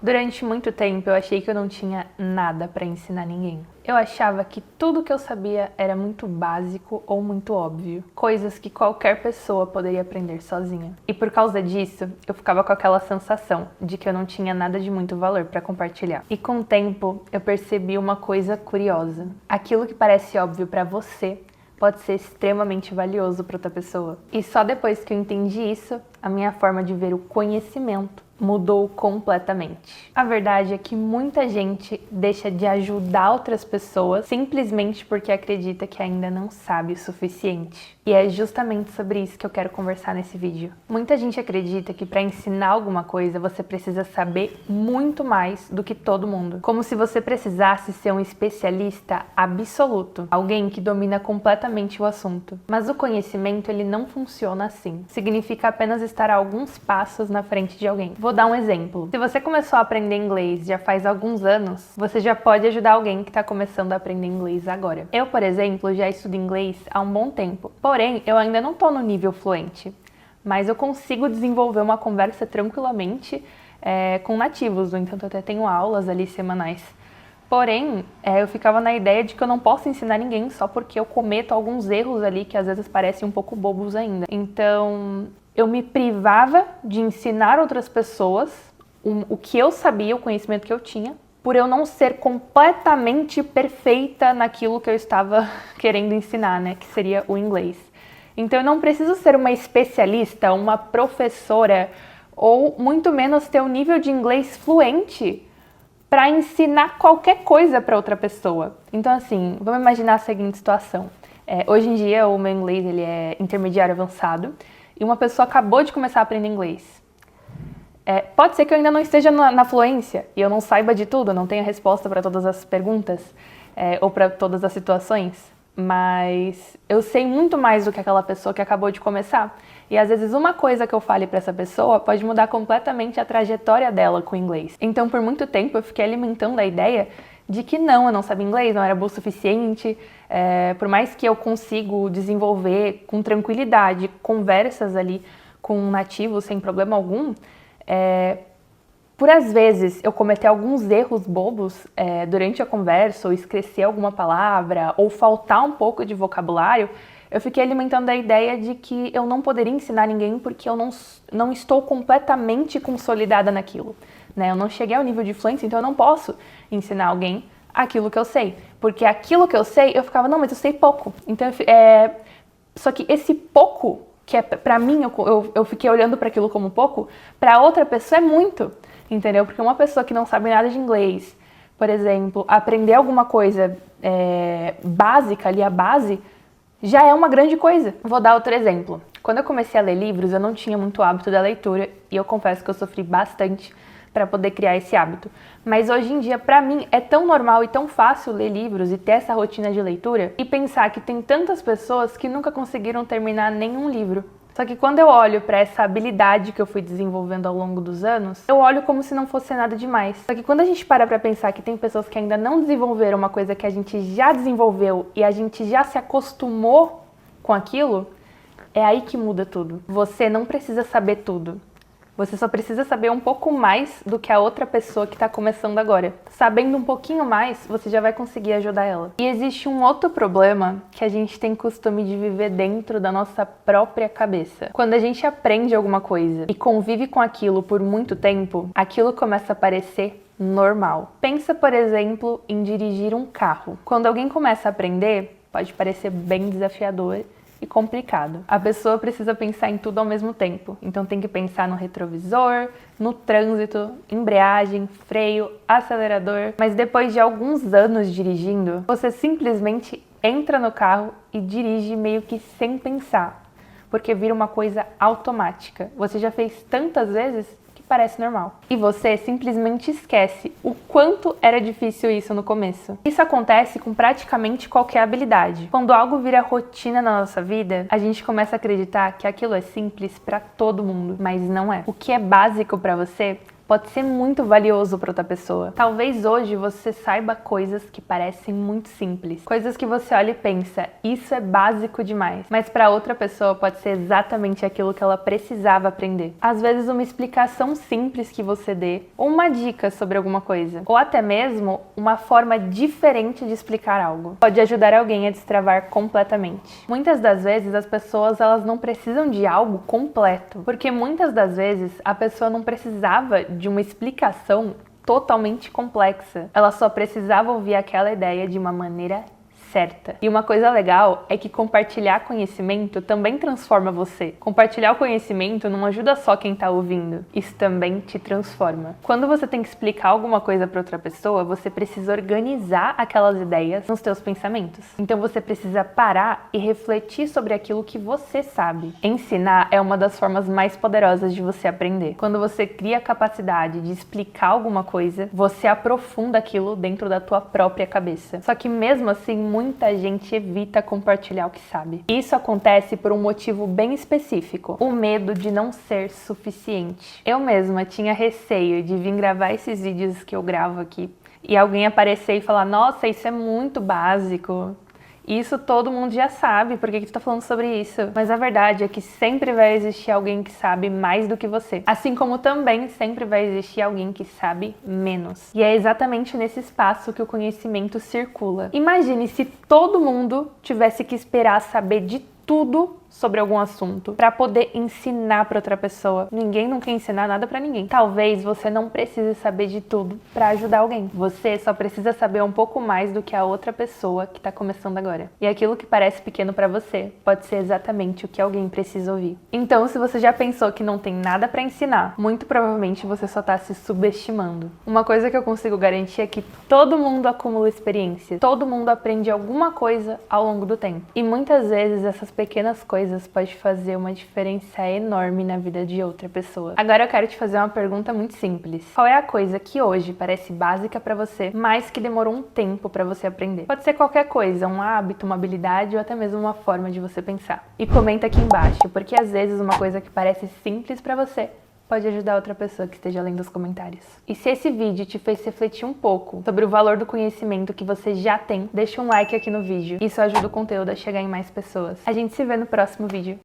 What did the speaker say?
Durante muito tempo eu achei que eu não tinha nada para ensinar ninguém. Eu achava que tudo que eu sabia era muito básico ou muito óbvio, coisas que qualquer pessoa poderia aprender sozinha. E por causa disso, eu ficava com aquela sensação de que eu não tinha nada de muito valor para compartilhar. E com o tempo, eu percebi uma coisa curiosa. Aquilo que parece óbvio para você pode ser extremamente valioso para outra pessoa. E só depois que eu entendi isso, a minha forma de ver o conhecimento mudou completamente. A verdade é que muita gente deixa de ajudar outras pessoas simplesmente porque acredita que ainda não sabe o suficiente. E é justamente sobre isso que eu quero conversar nesse vídeo. Muita gente acredita que para ensinar alguma coisa você precisa saber muito mais do que todo mundo. Como se você precisasse ser um especialista absoluto, alguém que domina completamente o assunto. Mas o conhecimento, ele não funciona assim. Significa apenas estar a alguns passos na frente de alguém. Vou dar um exemplo. Se você começou a aprender inglês já faz alguns anos, você já pode ajudar alguém que está começando a aprender inglês agora. Eu, por exemplo, já estudo inglês há um bom tempo. Porém, eu ainda não estou no nível fluente. Mas eu consigo desenvolver uma conversa tranquilamente com nativos. No entanto, eu até tenho aulas ali semanais. Porém, eu ficava na ideia de que eu não posso ensinar ninguém só porque eu cometo alguns erros ali que às vezes parecem um pouco bobos ainda. Então, eu me privava de ensinar outras pessoas o que eu sabia, o conhecimento que eu tinha, por eu não ser completamente perfeita naquilo que eu estava querendo ensinar, né? Que seria o inglês. Então, eu não preciso ser uma especialista, uma professora, ou muito menos ter um nível de inglês fluente para ensinar qualquer coisa para outra pessoa. Então, assim, vamos imaginar a seguinte situação. Hoje em dia, o meu inglês ele é intermediário avançado e uma pessoa acabou de começar a aprender inglês. Pode ser que eu ainda não esteja na fluência e eu não saiba de tudo, não tenha resposta para todas as perguntas ou para todas as situações, mas eu sei muito mais do que aquela pessoa que acabou de começar. E às vezes uma coisa que eu fale para essa pessoa pode mudar completamente a trajetória dela com o inglês. Então, por muito tempo, eu fiquei alimentando a ideia de que não, eu não sabia inglês, não era bom o suficiente. Por mais que eu consigo desenvolver com tranquilidade conversas ali com nativos sem problema algum, por às vezes eu cometer alguns erros bobos durante a conversa, ou esquecer alguma palavra, ou faltar um pouco de vocabulário, eu fiquei alimentando a ideia de que eu não poderia ensinar ninguém porque eu não estou completamente consolidada naquilo. Né? Eu não cheguei ao nível de fluência, então eu não posso ensinar alguém aquilo que eu sei. Porque aquilo que eu sei, eu ficava, não, mas eu sei pouco. Então, só que esse pouco, que pra mim, eu fiquei olhando para aquilo como pouco, pra outra pessoa é muito, entendeu? Porque uma pessoa que não sabe nada de inglês, por exemplo, aprender alguma coisa básica ali, a base, já é uma grande coisa. Vou dar outro exemplo. Quando eu comecei a ler livros, eu não tinha muito hábito da leitura e eu confesso que eu sofri bastante para poder criar esse hábito. Mas hoje em dia, para mim, é tão normal e tão fácil ler livros e ter essa rotina de leitura e pensar que tem tantas pessoas que nunca conseguiram terminar nenhum livro. Só que quando eu olho para essa habilidade que eu fui desenvolvendo ao longo dos anos, eu olho como se não fosse nada demais. Só que quando a gente para pensar que tem pessoas que ainda não desenvolveram uma coisa que a gente já desenvolveu e a gente já se acostumou com aquilo, é aí que muda tudo. Você não precisa saber tudo. Você só precisa saber um pouco mais do que a outra pessoa que está começando agora. Sabendo um pouquinho mais, você já vai conseguir ajudar ela. E existe um outro problema que a gente tem costume de viver dentro da nossa própria cabeça. Quando a gente aprende alguma coisa e convive com aquilo por muito tempo, aquilo começa a parecer normal. Pensa, por exemplo, em dirigir um carro. Quando alguém começa a aprender, pode parecer bem desafiador e complicado. A pessoa precisa pensar em tudo ao mesmo tempo. Então tem que pensar no retrovisor, no trânsito, embreagem, freio, acelerador. Mas depois de alguns anos dirigindo, você simplesmente entra no carro e dirige meio que sem pensar, porque vira uma coisa automática. Você já fez tantas vezes que parece normal. E você simplesmente esquece o quanto era difícil isso no começo. Isso acontece com praticamente qualquer habilidade. Quando algo vira rotina na nossa vida, a gente começa a acreditar que aquilo é simples para todo mundo, mas não é. O que é básico para você pode ser muito valioso para outra pessoa. Talvez hoje você saiba coisas que parecem muito simples, coisas que você olha e pensa, isso é básico demais, mas para outra pessoa pode ser exatamente aquilo que ela precisava aprender. Às vezes uma explicação simples que você dê, ou uma dica sobre alguma coisa, ou até mesmo uma forma diferente de explicar algo, pode ajudar alguém a destravar completamente. Muitas das vezes as pessoas elas não precisam de algo completo, porque muitas das vezes a pessoa não precisava de uma explicação totalmente complexa. Ela só precisava ouvir aquela ideia de uma maneira certa. E uma coisa legal é que compartilhar conhecimento também transforma você. Compartilhar o conhecimento não ajuda só quem tá ouvindo, isso também te transforma. Quando você tem que explicar alguma coisa para outra pessoa, você precisa organizar aquelas ideias nos teus pensamentos. Então você precisa parar e refletir sobre aquilo que você sabe. Ensinar é uma das formas mais poderosas de você aprender. Quando você cria a capacidade de explicar alguma coisa, você aprofunda aquilo dentro da tua própria cabeça. Só que mesmo assim, muita gente evita compartilhar o que sabe. Isso acontece por um motivo bem específico: o medo de não ser suficiente. Eu mesma tinha receio de vir gravar esses vídeos que eu gravo aqui e alguém aparecer e falar: nossa, isso é muito básico. Isso todo mundo já sabe, por que tu tá falando sobre isso? Mas a verdade é que sempre vai existir alguém que sabe mais do que você. Assim como também sempre vai existir alguém que sabe menos. E é exatamente nesse espaço que o conhecimento circula. Imagine se todo mundo tivesse que esperar saber de tudo sobre algum assunto para poder ensinar para outra pessoa. Ninguém não quer ensinar nada para ninguém. Talvez você não precise saber de tudo para ajudar alguém. Você só precisa saber um pouco mais do que a outra pessoa que tá começando agora. E aquilo que parece pequeno para você pode ser exatamente o que alguém precisa ouvir. Então, se você já pensou que não tem nada para ensinar, muito provavelmente você só tá se subestimando. Uma coisa que eu consigo garantir é que todo mundo acumula experiência. Todo mundo aprende alguma coisa ao longo do tempo. E muitas vezes essas pequenas coisas pode fazer uma diferença enorme na vida de outra pessoa. Agora eu quero te fazer uma pergunta muito simples. Qual é a coisa que hoje parece básica pra você, mas que demorou um tempo pra você aprender? Pode ser qualquer coisa, um hábito, uma habilidade ou até mesmo uma forma de você pensar. E comenta aqui embaixo, porque às vezes uma coisa que parece simples pra você pode ajudar outra pessoa que esteja lendo os comentários. E se esse vídeo te fez refletir um pouco sobre o valor do conhecimento que você já tem, deixa um like aqui no vídeo. Isso ajuda o conteúdo a chegar em mais pessoas. A gente se vê no próximo vídeo.